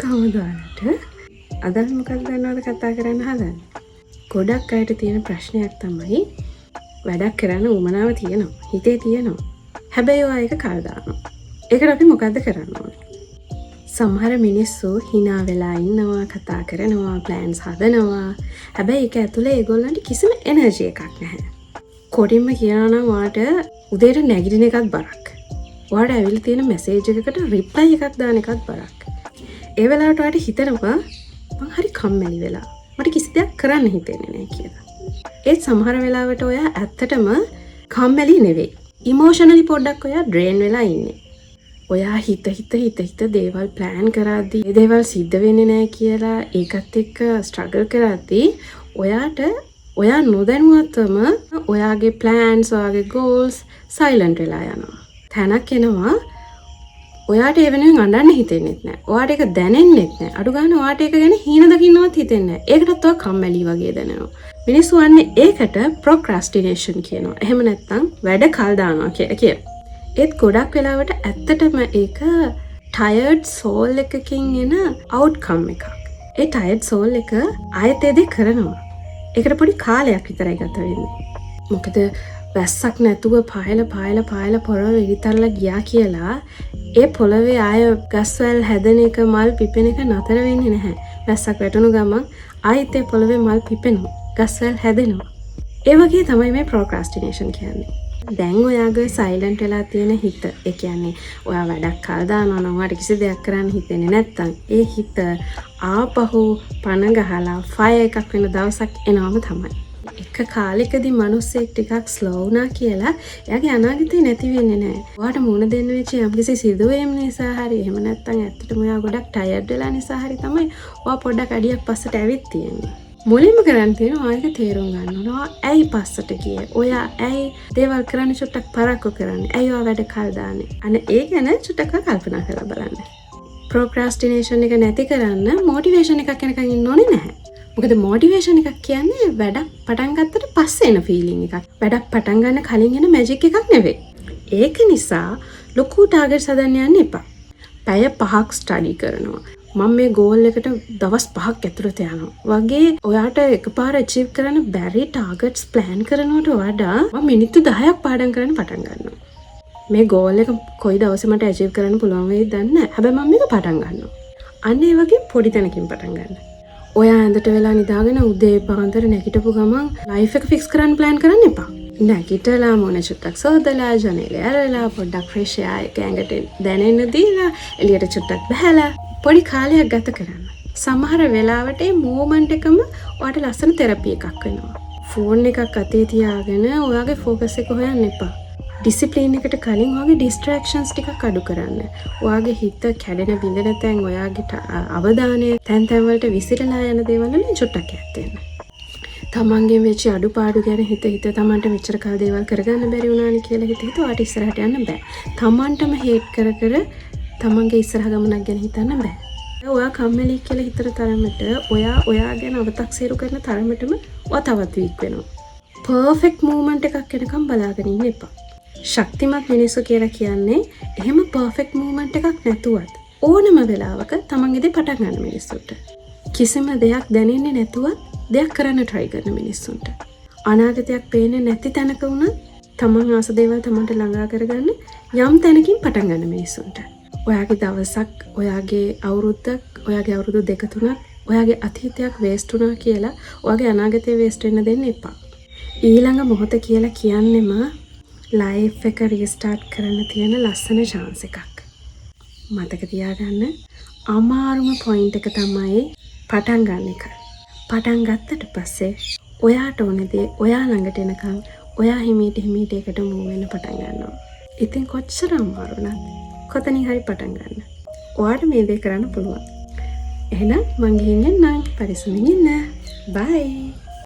කවදානට අද මොකක්ද දන්නවද කතා කරන්න හදන්නේ? ගොඩක් අයට තියෙන ප්‍රශ්නයක් තමයි වැඩක් කරන්න උවමනාව තියෙනවා. හිතේ තියෙනවා. හැබැයි ඔයා ඒක කල් දානවා. ඒකට අපි මොකද්ද කරන්න ඕනේ? සමහර මිනිස්සු hina වෙලා ඉන්නවා, කතා කරනවා, plans හදනවා. හැබැයි ඒක ඇතුලේ ඒගොල්ලන්ට කිසිම energy එකක් නැහැ. කොටින්ම කියනවා නම් වාට උදේට නැගිටින එකත් බරක්. වාට ඇවිල්ලා තියෙන message එකකට reply එකක් දාන එකත් බරක්. ඒ වෙලාවට වාට හිතෙනවා මං හරි කම්මැලි වෙලා. මට කිසි දෙයක් කරන්න හිතෙන්නේ නැහැ කියලා. ඒත් සමහර වෙලාවට ඔයා ඇත්තටම කම්මැලි නෙවෙයි. emotionally පොඩ්ඩක් ඔයා drain වෙලා ඉන්නේ. ඔයා හිත දේවල් plan කරද්දී ඒ දේවල් සිද්ධ වෙන්නේ නැහැ කියලා ඒකත් එක්ක struggle කරද්දී ඔයා නොදැනුවත්වම ඔයාගේ plans, ඔයාගේ goals silent වෙලා යනවා. තැනක් එනවා ඔයාට ඒ වෙනුවෙන් අඬන්න හිතෙන්නේ නැහැ. ඔයාට ඒක දැනෙන්නේ නැහැ. අඩු ගන්න ඔයාට ඒක ගැන හීන දකින්නවත් හිතෙන්නේ නැහැ. ඒකටත් ඔයා කම්මැලි වගේ දැනෙනවා. මිනිස්සු වන්නේ ඒකට procrastination කියනවා. එහෙම නැත්නම් වැඩ කල් දානවා කියලා. ඒත් ගොඩක් වෙලාවට ඇත්තටම ඒක tired soul එකකින් එන outcome එකක්. ඒ tired soul එක ආයෙත් ඒ දේ කරනවා. ඒකට පොඩි කාලයක් විතරයි ගත වෙන්නේ. මොකද වැස්සක් නැතුව පායල පොළොවේ ඉරිතරලා ගියා කියලා ඒ පොළොවේ ආය ගස්වැල් හැදෙන එක, මල් පිපෙන එක නතර වෙන්නේ නැහැ. වැස්සක් වැටුණු ගමන් ආයෙත් ඒ පොළොවේ මල් පිපෙනවා, ගස්වැල් හැදෙනවා. ඒ වගේ තමයි මේ procrastination කියන්නේ. දැන් ඔයාගේ සයිලන්ට් වෙලා තියෙන හිත, ඒ කියන්නේ ඔයා වැඩක් කල් දානවා නම් ඔයාට කිසි දෙයක් කරන්න හිතෙන්නේ නැත්තම් ඒ හිත ආපහු පණ ගහලා ෆයර් එකක් වෙන දවසක් එනවම තමයි. එක කාලෙකදී මිනිස්සෙක් ටිකක් ස්ලෝ වුණා කියලා එයාගේ අනාගතේ නැති වෙන්නේ නැහැ. ඔයාට මුණ දෙන්න වෙච්ච යම්කිසි සිදුවීම් නිසා හරි එහෙම නැත්තම් ඇත්තටම ඔයා ගොඩක් ටයර්ඩ් වෙලා නිසා හරි තමයි ඔයා පොඩ්ඩක් අඩියක් පස්සට ඇවිත් තියෙන්නේ. මුලින්ම කරන්න තියෙනවා ආයෙත් තේරුම් ගන්න ඕනවා ඇයි පස්සට ගියේ? ඔයා ඇයි දේවල් කරන්න චුට්ටක් පරක්කු කරන්නේ? ඇයි ඔයා වැඩ කල් දාන්නේ? අනේ ඒ ගැන චුට්ටක් කල්පනා කරලා බලන්න. procrastination එක නැති කරන්න motivation එකක් යනකම් ඉන්න ඕනේ නැහැ. මොකද motivation එකක් කියන්නේ වැඩක් පටන් ගත්තට පස්සේ එන feeling එකක්. වැඩක් පටන් ගන්න කලින් එන magic එකක් නෙවෙයි. ඒක නිසා ලොකු targets හදන්න යන්න එපා. පැය 5ක් study කරනවා. මම මේ goal එකට දවස් 5ක් ඇතුළත යනවා. වගේ ඔයාට එකපාර achieve කරන්න බැරි targets plan කරනවට වඩා මම මිනිත්තු 10ක් පාඩම් කරන්න පටන් ගන්නවා. මේ goal එක කොයි දවසේ මට achieve කරන්න පුළුවන් වෙයිද දන්නේ නැහැ. හැබැයි මම මේක පටන් ගන්නවා. අන්න ඒ වගේ පොඩි තැනකින් පටන් ගන්න. ඔයා ඇඳට වෙලා නිදාගෙන උදේ පාන්දර නැගිටපු ගමන් ලයිෆ් එක ෆික්ස් කරන්න ප්ලෑන් කරන්න එපා. නැගිටලා මොන චුට්ටක් සෝදලා ජනේලේ ඇරලා පොඩ්ඩක් ෆ්‍රෙෂ් එයා එක ඇඟට දැනෙන්න දීලා එළියට චුට්ටක් බහැලා පොඩි කාලයක් ගත කරන්න. සමහර වෙලාවට මේ මූවමන්ට් එකම ඔයාට ලස්සන තෙරපි එකක් වෙනවා. ෆෝන් එකක් අතේ තියාගෙන ඔයාගේ ફોකස් එක හොයන්න එපා. ඩිසිප්ලින් එකට කලින් ඔයාගේ ඩිස්ට්‍රැක්ෂන්ස් ටිකක් අඩු කරන්න. ඔයාගේ හිත කැඩෙන බිඳෙන තැන් ඔයාගේ අවධානය තැන් තැන් වලට විසිරලා යන දේවල් වලින් චුට්ටක් ඈත් වෙන්න. තමන්ගේ වෙච්ච අඩුපාඩු ගැන හිත තමන්ට මෙච්චර කල් දේවල් කරගන්න බැරි වුණානේ කියලා හිත ඔයාට ඉස්සරහට යන්න බෑ. තමන්ටම හේට් කර තමන්ගේ ඉස්සරහ ගමනක් ගැන හිතන්න බෑ. ඔයා කම්මැලි කියලා හිතන තරමට ඔයා ගැන අව탁සීරු කරන තරමටම ඔයා තවත් වීක් වෙනවා. පර්ෆෙක්ට් මූවමන්ට් එකක් එනකම් බලාගෙන ඉන්න එපා. ශක්තිමත් මිනිස්සු කියලා කියන්නේ එහෙම පර්ෆෙක්ට් මූවමන්ට් එකක් නැතුවත් ඕනම වෙලාවක තමන්ගේ දේ පටන් ගන්න මිනිස්සුන්ට. කිසිම දෙයක් දැනෙන්නේ නැතුවත් දෙයක් කරන්න try කරන මිනිස්සුන්ට. අනාගතයක් පේන්නේ නැති තැනක වුණත් තමන් ආස දේවල් තමන්ට ළඟා කරගන්න යම් තැනකින් පටන් ගන්න මිනිස්සුන්ට. ඔයාගේ දවසක්, ඔයාගේ අවුරුද්දක්, ඔයාගේ අවුරුදු 2-3ක්, ඔයාගේ අතීතයක් වේස්ට් වුණා කියලා ඔයාගේ අනාගතය වේස්ට් වෙන්න දෙන්න එපා. ඊළඟ මොහොත කියලා කියන්නෙම ලයිෆ් එක රීස්ටාර්ට් කරන්න තියෙන ලස්සන chance එකක්. මතක තියාගන්න අමාරුම පොයින්ට් එක තමයි පටන් ගන්න එක. පටන් ගත්තට පස්සේ ඔයාට ඕන දේ ඔයා ළඟට එනකන් ඔයා හිමීට ඒකට මූව් වෙන්න පටන් ගන්නවා. ඉතින් කොච්චර අමාරු නේද? කොතනින් හරි පටන් ගන්න. ඔයාට මේ දේ කරන්න පුළුවන්. එහෙනම් මං ගිහින් එන්නම්. පරිස්සමින් ඉන්න. බයි.